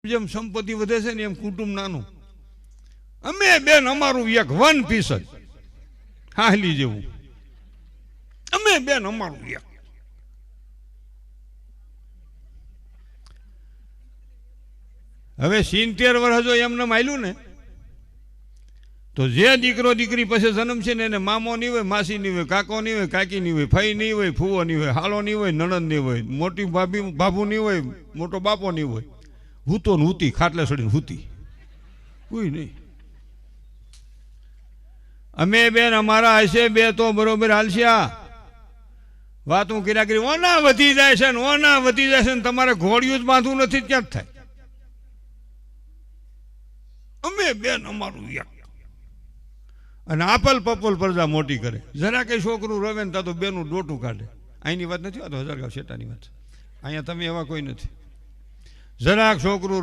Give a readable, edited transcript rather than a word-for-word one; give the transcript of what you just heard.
જેમ સંપત્તિ વધે છે ને એમ કુટુંબ નાનું. અમે બેન અમારું એક 1 જ હાલી જેવું. અમે બેન અમારું એક. હવે 70 વર્ષ જો એમને માયલું ને તો જે દીકરો દીકરી પછી જન્મ છે ને એને મામો નહીં હોય, માસી નહીં હોય, કાકો નહીં હોય, કાકી નહીં હોય, ફઈ નહીં હોય, ફૂવો નહીં હોય, હાલો નહીં હોય, નણંદ નહીં હોય, મોટી બાબુ નહીં હોય, મોટો બાપો નહીં હોય. હૂતો ને હૂતી, ખાટલે સડીને હૂતી, કોઈ નહીં. અમે બેન અમારા હશે બે તો બરોબર હાલશે. આ વાતું કર્યા કરી ઓના વધી જાય છે ને ઓના વધી જાય છે ને તમારે ઘોડિયું જ બાંધવું નથી ક્યાંક થાય. અમે બેન અમારું એક. અને આપલ પપલ પ્રજા મોટી કરે. જરા કઈ છોકરું રવે ને તો બેનું ડોટું કાઢે. અહીંની વાત નથી, આ તો હજારગાંવ શેટાની વાત. અહીંયા તમે એવા કોઈ નથી. જરાક છોકરું